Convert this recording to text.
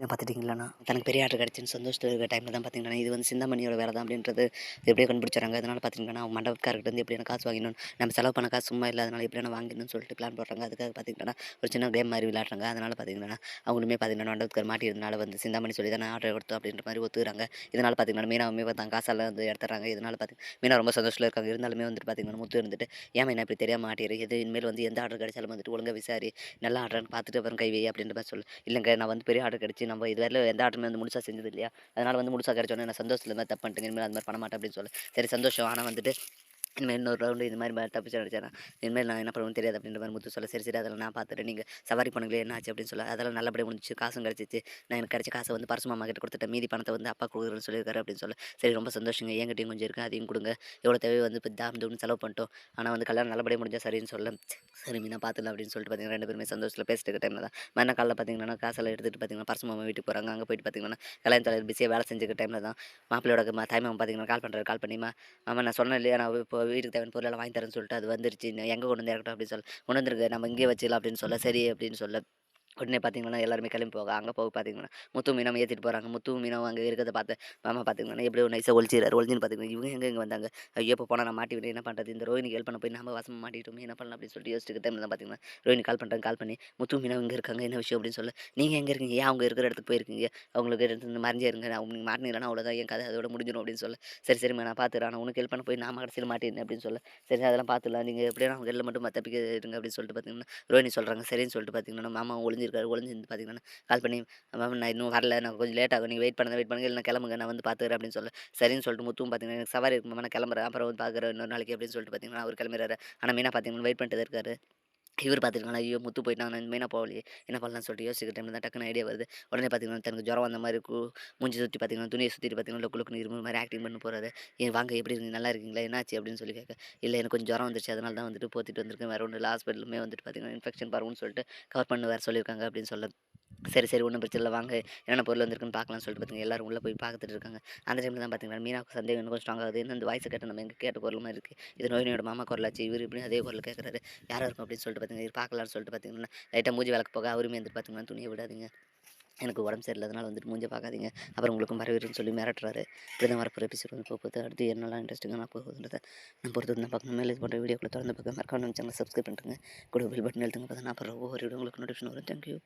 என்ன பார்த்துட்டிங்களாண்ணா, தனக்கு பெரிய ஆர்டர் கிடச்சுன்னு சந்தோஷத்துல இருக்கிற டைம்ல தான் பார்த்தீங்கன்னா, இது வந்து சிந்தாமணியோட வேலை தான் அப்படின்றது எப்படியோ கண்டுபிடிச்சாங்க. அதனால பார்த்தீங்கன்னா, அவங்க மண்டபக்காரர்கிட்ட வந்து எப்படியான காசு வாங்கிடணும், நம்ம செலவு பண்ண காசு சும்மா இல்லாதனால எப்படியான வாங்கிடணும்னு சொல்லிட்டு பிளான் போடுறாங்க. அதுக்காக பார்த்தீங்கன்னா, ஒரு சின்ன கேம் மாதிரி விளையாடுறாங்க. அதனால பார்த்தீங்கன்னா, அவங்களுமே பார்த்தீங்கன்னா, மண்டபத்துக்கார் மாட்டியிருந்தனால வந்து சிந்தாமணி சொல்லி தான் ஆர்டர் கொடுத்தோம் அப்படின்ற மாதிரி ஒத்துக்கிறாங்க. இதனால பார்த்தீங்கன்னா, மீனாவுமே பார்த்தாங்க காசெல்லாம் வந்து எடுத்துறாங்க. இதனால மீனா ரொம்ப சந்தோஷத்துல இருக்காங்க. இருந்தாலுமே வந்துட்டு பார்த்தீங்கன்னா, முத்து இருந்துட்டு, ஏன் என்ன இப்படி தெரியாம மாட்டிரு, இது இனிமேல் வந்து எந்த ஆர்டர் கிடைச்சாலும் வந்துட்டு ஒழுங்கா விசாரி, நல்ல ஆர்டர்னு பார்த்துட்டு அப்புறம் கை வை அப்படின்ற மாதிரி சொல்லு. இல்லைங்க நான் வந்து பெரிய ஆர்டர் கிடச்சி நம்ம இதுவரையிலும் எந்த ஆர்டருமே வந்து முழுசா செஞ்சது இல்லையா, அதனால வந்து முழுசா கிடைச்சோன்னே நான் சந்தோஷத்துல இந்த மாதிரி தப்பு பண்ணிட்டேங்க, இனிமேல் அந்த மாதிரி பண்ண மாட்டேன் அப்படின்னு சொல்லு. சரி சந்தோஷம், ஆனால் வந்துட்டு இனிமேல் இன்னொரு ரவுண்டு இது மாதிரி தப்பிச்சு நடிச்சேன்னா இனிமேல் நான் என்ன பண்ணுவேன்னு தெரியாது அப்படின்ற மாதிரி முத்து சொல்ல. சரி சரி அதெல்லாம் நான் பார்த்துட்டு நீங்கள் சவாரி பண்ணுங்களே என்ன ஆச்சு அப்படின்னு சொல்ல. அதெல்லாம் நல்லபடியாக முடிஞ்சிச்சு, காசும் கிடச்சிச்சு. நான் எனக்கு கிடைச்ச காசை வந்து பரசு மாமா கிட்ட கொடுத்துட்டேன், மீதி பணத்தை வந்து அப்பா கொடுக்குறேன்னு சொல்லியிருக்காரு அப்படின்னு சொல்ல. சரி ரொம்ப சந்தோஷங்க, என்கிட்டயும் கொஞ்சம் இருக்குது அதையும் கொடுங்க, எவ்வளோ தேவையோ வந்து இப்போ தாம் தூம்னு செலவு பண்ணிட்டோம், ஆனால் வந்து கல்யாணம் நல்லபடியாக முடிஞ்சால் சரின்னு சொல்ல. சரி மீனா பார்த்துக்கலாம் அப்படின்னு சொல்லிட்டு பார்த்தீங்கன்னா ரெண்டு பேருமே சந்தோஷத்தில் பேசிட்டு இருக்க டைமில் தான் மறுநாள் காலையில் பார்த்தீங்கன்னா காசெல்லாம் எடுத்துகிட்டு பார்த்தீங்கன்னா பரசு மாமா வீட்டுக்கு போகிறாங்க. அங்கே போயிட்டு பார்த்தீங்கன்னா கல்யாண தலைவர் பிஸியாக வேலை செஞ்சுக்க டைமில் தான் மாப்பிள்ளையோட தாய் மாமன் பார்த்தீங்கன்னா கால் பண்ணுறாரு. கால் பண்ணிமா, ஆமாம் நான் சொன்னேன் இல்லையா, நான் இப்போ வீட்டுக்கு தேவையான பொருளெல்லாம் வாங்கி தரேன்னு சொல்லிட்டு அது வந்துருச்சு, எங்கே கொண்டு வந்து இறக்கட்டும் அப்படின்னு சொல்ல. கொண்டு வந்துருக்கு நம்ம இங்கேயே வச்சுக்கலாம் அப்படின்னு சொல்ல. சரி அப்படின்னு சொல்ல. உடனே பார்த்தீங்கன்னா எல்லாருமே கிளம்பி போக அங்கே போக பார்த்தீங்கன்னா முத்து மீனாவும் ஏற்றிட்டு போகிறாங்க. முத்து மீனாவும் அங்கே இருக்கிறத பார்த்து மாமா பார்த்தீங்கன்னா எப்படியோ நைஸாக ஒழிச்சிடுறாரு. ஒழிஞ்சுன்னு பார்த்தீங்கன்னா இவங்க இங்கே வந்தாங்க, ஐயோ இப்போ போனால் நான் மாட்டி விட்டு என்ன பண்ணுறது, இந்த ரோஹினிக்கு ஹெல்ப் பண்ண போய் நம்ம வசமாக மாட்டிட்டோமே என்ன பண்ணலாம் அப்படின்னு சொல்லிட்டு யோசிச்சுட்டு டைமில் தான் பார்த்தீங்கன்னா ரோஹினி கால் பண்ணுறாங்க. கால் பண்ணி முத்து மீனா இங்கே இருக்காங்க, என்ன விஷயம் அப்படின்னு சொல்ல. நீங்கள் எங்கே இருக்கீங்க, ஏன் அவங்க இருக்கிற இடத்துக்கு போயிருக்கீங்க, அவங்களுக்கு இருந்து மறைஞ்சே இருங்க, அவங்க நீங்கள் மாட்டினீங்கன்னா அவ்வளோதான் என் கதை அதோட முடிஞ்சிடும் அப்படின்னு சொல்ல. சரி சரிம்மா நான் பார்த்துறேன், நான் உனக்கு ஹெல்ப் பண்ண போய் நான் கடைசியில் மாட்டிருந்தேன் அப்படின்னு சொல்ல. சரி அதெல்லாம் பார்த்துலாம், நீங்கள் எப்படியா அவங்க வெளில மட்டும் தப்பிக்க இருங்க அப்படின்னு சொல்லிட்டு பார்த்தீங்கன்னா ரோஹினி சொல்கிறாங்க. சரின்னு சொல்லிட்டு பார்த்தீங்கன்னா மாமா ஒளிஞ்சிருக்காரு. ஒளிஞ்சிருந்து பார்த்தீங்கன்னா கால் பண்ணி, மேம் நான் இன்னும் வரல, நான் கொஞ்சம் லேட் ஆகும், நீங்கள் வெயிட் பண்ணுங்க இல்லைனா கிளம்புங்க நான் வந்து பார்த்துக்கிறேன் அப்படின்னு சொல்ல. சரின்னு சொல்லிட்டு முத்துவும் பார்த்தீங்கன்னா எனக்கு சவாரி இருக்கு மாமா நான் கிளம்புறேன், அப்புறம் வந்து பார்க்குறேன் இன்னொரு நாளைக்கு அப்படின்னு சொல்லிட்டு பார்த்தீங்கன்னா அவர் கிளம்பிறாரு. ஆனால் மீனா பார்த்தீங்கன்னா வெயிட் பண்ணிட்டு தான் இருக்காரு. இவர் பார்த்துருக்காங்களா, ஐயோ முத்து போயிட்டான், நான் மெயினாக போகலையே என்ன பண்ணலாம்னு சொல்லிட்டு யோசிக்கிற டைமில் தான் டக்குன்னு ஐடியா வருது. உடனே பார்த்தீங்கன்னா தனக்கு ஜுரம் வந்த மாதிரி மூஞ்சி சுற்றி பார்த்தீங்கன்னா துணியை சுற்றிட்டு பார்த்தீங்கன்னா லொக்கு லொக்குன்னு இருமல் மாதிரி ஆக்டிங் பண்ணி போகிறாரு. ஏன் வாங்க எப்படி இருக்கீங்க, நல்லா இருக்கீங்களா, என்னாச்சு அப்படின்னு சொல்லி கேட்க. இல்லை எனக்கு கொஞ்சம் ஜுரம் வந்துருச்சு அதனால தான் வந்துட்டு போத்திட்டு வந்திருக்கேன், வேறு ஒன்றும் இல்லை, ஹாஸ்பிட்டலுமே வந்துட்டு பார்த்தீங்கன்னா இன்ஃபெக்ஷன் பரவுன்னு சொல்லிட்டு கவர் பண்ண வேறு சொல்லியிருக்காங்க அப்படின்னு சொல்ல. சரி, சரி ஒண்ணும் பிரச்சனை இல்ல வாங்க, என்னென்ன பொருள் வந்திருக்குன்னு பார்க்கலாம்னு சொல்லிட்டு பார்த்தீங்கன்னா, எல்லாரும் உள்ள போய் பார்த்துட்டு இருக்காங்க. அந்த டைம்ல தான் பார்த்தீங்கன்னா, மீனாவுக்கு சந்தேகம் இன்னும் கொஞ்சம் ஸ்ட்ராங் ஆகுது. என்ன இந்த வாய்ஸ கேட்டா நம்ம எங்க கேட்ட குரல் மாரி இருக்கு. இது ரோஹினியோட மாமா குரலாச்சே, இவரு எப்படியும் அதே குரல்ல கேட்கறாரு. யாரா இருக்கும் அப்படின்னு சொல்லிட்டு பார்த்தீங்கன்னா, இது பார்க்கலாம்னு சொல்லிட்டு பார்த்தீங்கன்னா, லைட்டா மூஞ்சி விளக்க போக அவருமே வந்துட்டு பார்த்தீங்கன்னா, துணிய விடாதீங்க, எனக்கு உடம்பு சரியில்ல அதனால வந்துட்டு மூஞ்ச பார்க்காதீங்க, அப்புறம் உங்களுக்கும் பரவிரும்னு சொல்லி மிரட்டுறாரு. இப்படிதான் வரப்போற எபிசோட் வந்து போகுது. அடுத்து என்னலாம் இன்ட்ரெஸ்டிங்கான போகுதுன்றத நான் பொறுத்து வந்து பார்க்கணும். மேலே இது போன்ற வீடியோக்களை தொடர்ந்து பார்க்க மறக்காம நம்ம சேனலை சப்ஸ்கிரைப் பண்ணிட்டுருங்க. கூட பெல் பட்டன் அழுத்துங்க. அப்போ தான் நான் அப்புறம் ஒவ்வொரு வீடியோ உங்களுக்கு நோட்டிஃபிகேஷன் வரும். தேங்க்யூ.